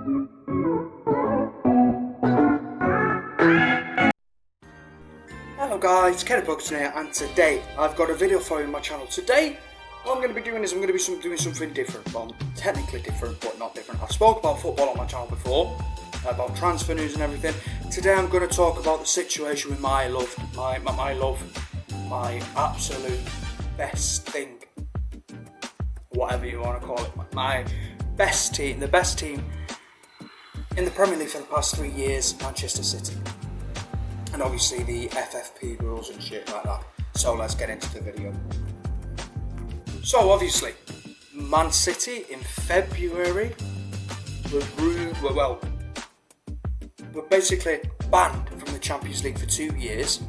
Hello guys, Kenny Buxton here, and today I've got a video for you on my channel. Today, what I'm going to be doing is I'm going to be doing something different. Well, technically different, but not different. I've spoke about football on my channel before, about transfer news and everything. Today I'm going to talk about the situation with my absolute best thing, whatever you want to call it, my best team, the best team in the Premier League for the past 3 years, Manchester City. And obviously the FFP rules and shit like that. So let's get into the video. So obviously, Man City in February were basically banned from the Champions League for 2 years,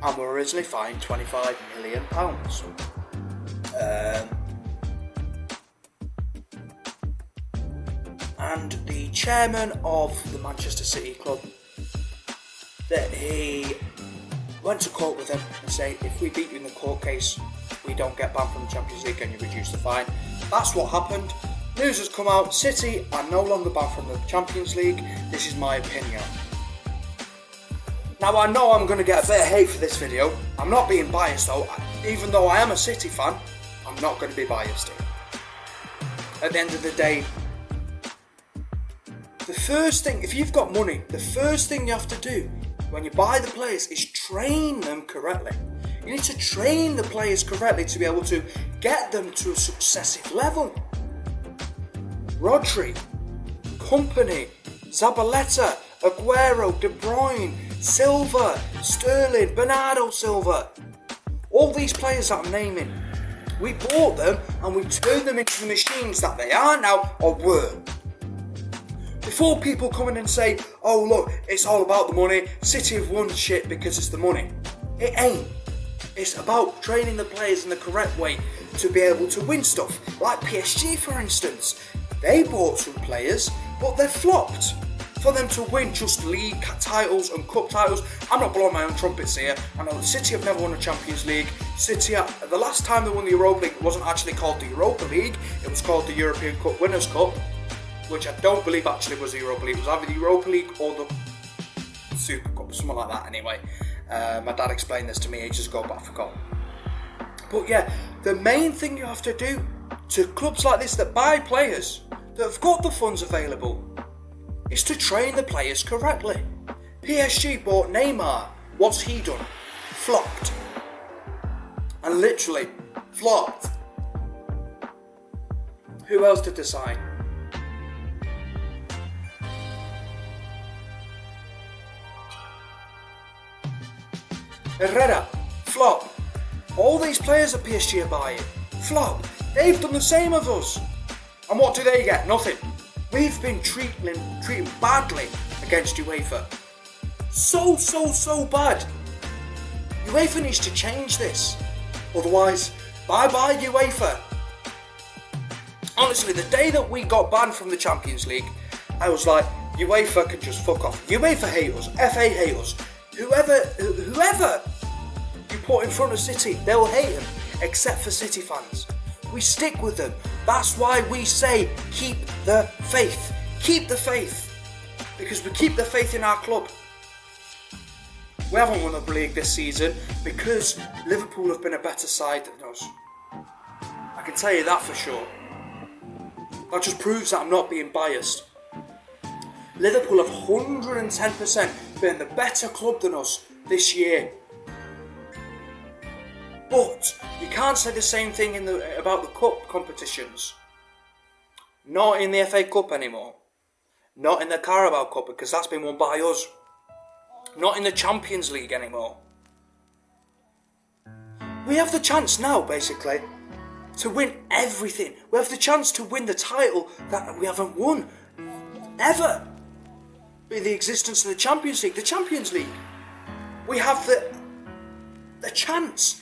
and were originally fined £25 million. And the chairman of the Manchester City club, that he went to court with them and said, if we beat you in the court case, we don't get banned from the Champions League and you reduce the fine. That's what happened. News has come out, City are no longer banned from the Champions League. This is my opinion. Now I know I'm going to get a bit of hate for this video. I'm not being biased though. Even though I am a City fan, I'm not going to be biased here. At the end of the day, the first thing, if you've got money, the first thing you have to do when you buy the players is train them correctly. You need to train the players correctly to be able to get them to a successive level. Rodri, Company, Zabaleta, Aguero, De Bruyne, Silva, Sterling, Bernardo Silva. All these players that I'm naming, we bought them and we turned them into the machines that they are now or were. Before people come in and say, oh look, it's all about the money, City have won shit because it's the money. It ain't. It's about training the players in the correct way to be able to win stuff. Like PSG for instance. They bought some players, but they're flopped. For them to win just league titles and cup titles, I'm not blowing my own trumpets here. I know that City have never won a Champions League. City, the last time they won the Europa League, it wasn't actually called the Europa League, it was called the European Cup Winners' Cup, which I don't believe actually was the Europa League. It was either the Europa League or the Super Cup, something like that anyway. My dad explained this to me ages ago, but I forgot. But yeah, the main thing you have to do to clubs like this that buy players, that have got the funds available, is to train the players correctly. PSG bought Neymar. What's he done? Flopped. And literally, flopped. Who else did they sign? Herrera, flop. All these players that PSG are buying, flop. They've done the same as us. And what do they get? Nothing. We've been treated badly against UEFA. So bad. UEFA needs to change this. Otherwise, bye-bye UEFA. Honestly, the day that we got banned from the Champions League, I was like, UEFA can just fuck off. UEFA hate us, FA hate us. Whoever you put in front of City, they'll hate them, except for City fans. We stick with them. That's why we say keep the faith. Keep the faith. Because we keep the faith in our club. We haven't won the league this season because Liverpool have been a better side than us. I can tell you that for sure. That just proves that I'm not being biased. Liverpool have 110% been the better club than us this year. But you can't say the same thing about the cup competitions. Not in the FA Cup anymore. Not in the Carabao Cup because that's been won by us. Not in the Champions League anymore. We have the chance now, basically, to win everything. We have the chance to win the title that we haven't won ever. Be the existence of the Champions League. The Champions League. We have the chance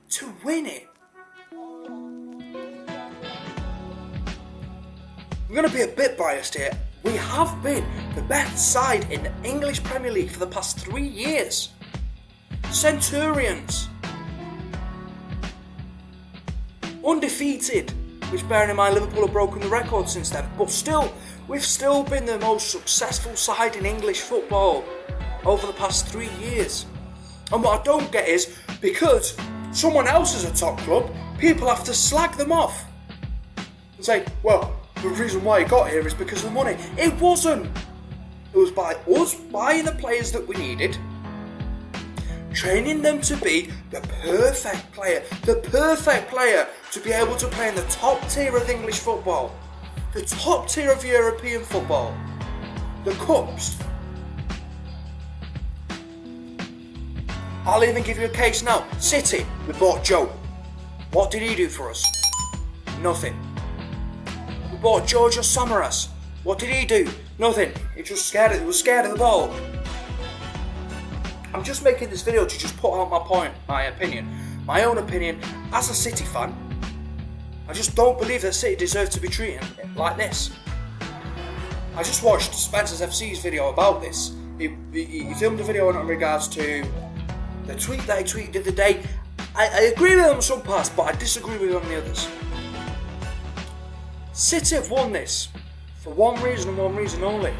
to win it. I'm going to be a bit biased here. We have been the best side in the English Premier League for the past 3 years. Centurions. Undefeated. which bearing in mind Liverpool have broken the record since then, but still, we've still been the most successful side in English football over the past 3 years. And what I don't get is, because someone else is a top club, people have to slag them off and say, well, the reason why he got here is because of the money. It wasn't. It was by us buying the players that we needed, training them to be the perfect player to be able to play in the top tier of English football, the top tier of European football, the cups. I'll even give you a case now. City, we bought Joe. What did he do for us? Nothing. We bought Georgios Samaras. What did he do? Nothing. He was scared of the ball. I'm just making this video to just put out my own opinion as a City fan. I just don't believe that City deserve to be treated like this. I just watched Spencer's FC's video about this. He filmed a video in regards to the tweet that he tweeted the other day. I agree with him on some parts, but I disagree with him on the others. City have won this for one reason and one reason only.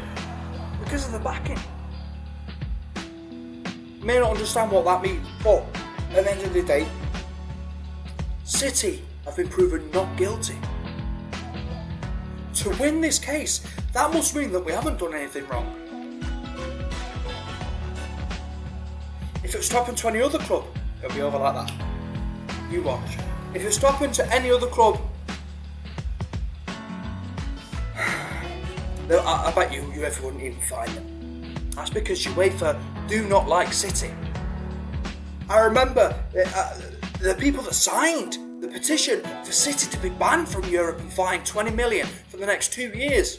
Because of the backing. You may not understand what that means, but at the end of the day, City have been proven not guilty. To win this case, that must mean that we haven't done anything wrong. If it was to happen to any other club, it'll be over like that. You watch. If it was to happen to any other club, I bet you UEFA wouldn't even find them. That's because UEFA do not like City. I remember the people that signed the petition for City to be banned from Europe and fined 20 million for the next 2 years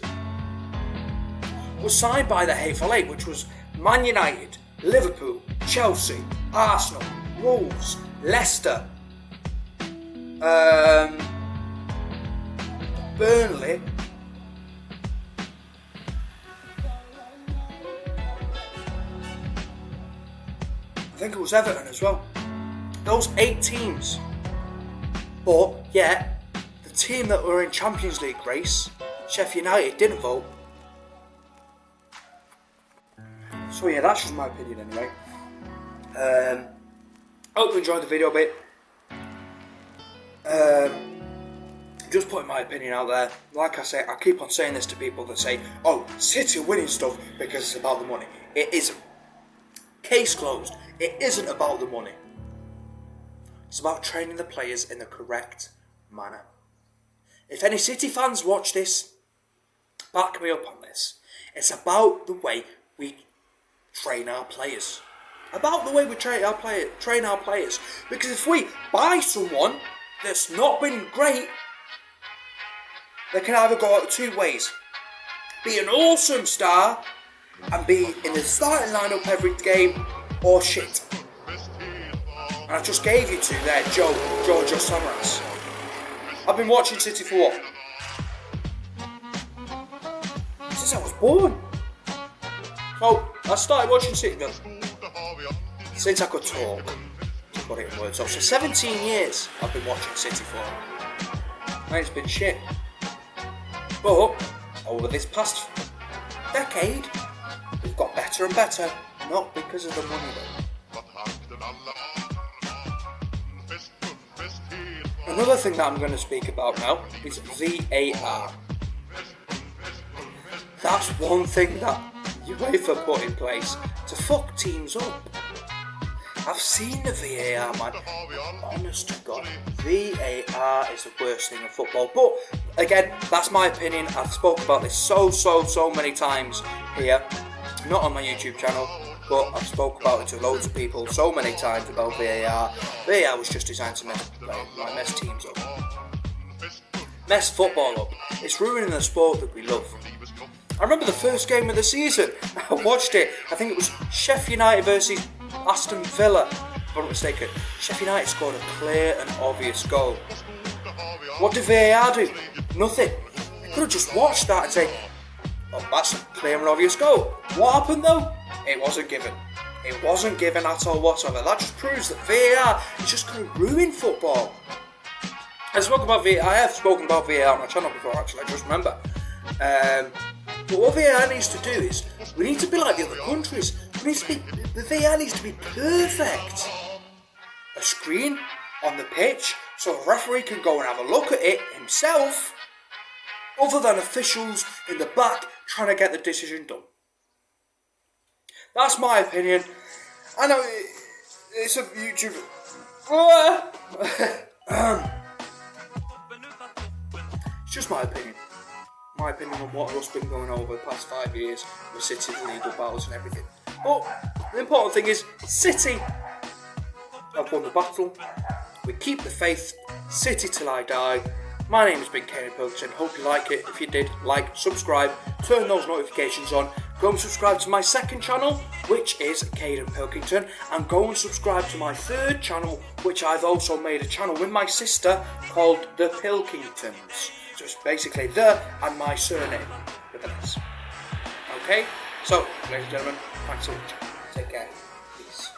was signed by the Hateful Eight, which was Man United, Liverpool, Chelsea, Arsenal, Wolves, Leicester, Burnley, I think it was Everton as well. Those 8 teams. But yet, the team that were in Champions League race, Sheffield United, didn't vote. So yeah, that's just my opinion anyway. I hope you enjoyed the video a bit. Just putting my opinion out there. Like I say, I keep on saying this to people that say, oh, City are winning stuff because it's about the money. It isn't. Case closed. It isn't about the money. It's about training the players in the correct manner. If any City fans watch this, back me up on this. It's about the way we train our players. About the way we train our players. Because if we buy someone that's not been great, they can either go out 2 ways. Be an awesome star and be in the starting lineup every game, or shit. And I just gave you 2 there, Georgios Samaras. I've been watching City for what? Since I was born. So I started watching City since I could talk, to put it in words. So 17 years I've been watching City for. And it's been shit. But over this past decade, we've got better and better. Not because of the money though. Another thing that I'm going to speak about now is VAR. That's one thing that UEFA put in place to fuck teams up. I've seen the VAR, man. Honest to God, VAR is the worst thing in football. But again, that's my opinion. I've spoke about this so many times here. Not on my YouTube channel, but I've spoke about it to loads of people so many times about VAR. VAR was just designed to mess teams up. Mess football up. It's ruining the sport that we love. I remember the first game of the season. I watched it. I think it was Sheffield United versus Aston Villa, if I'm not mistaken. Sheffield United scored a clear and obvious goal. What did VAR do? Nothing. They could have just watched that and say, oh, that's a clear and obvious goal. What happened though? It wasn't given. It wasn't given at all whatsoever. That just proves that VAR is just going to ruin football. I have spoken about VAR on my channel before, actually, I just remember. But what VAR needs to do is, we need to be like the other countries. The VAR needs to be perfect. A screen on the pitch, so a referee can go and have a look at it himself, other than officials in the back trying to get the decision done. That's my opinion. I know it's a YouTube. It's just my opinion. My opinion on what's been going on over the past 5 years with City's legal battles and everything. But the important thing is, City have won the battle. We keep the faith. City till I die. My name has been Caden Pilkington. Hope you like it. If you did, like, subscribe, turn those notifications on. Go and subscribe to my second channel, which is Caden Pilkington, and go and subscribe to my third channel, which I've also made a channel with my sister called The Pilkingtons. So it's basically the and my surname with an S. Okay? So, ladies and gentlemen, thanks so much. Take care. Peace.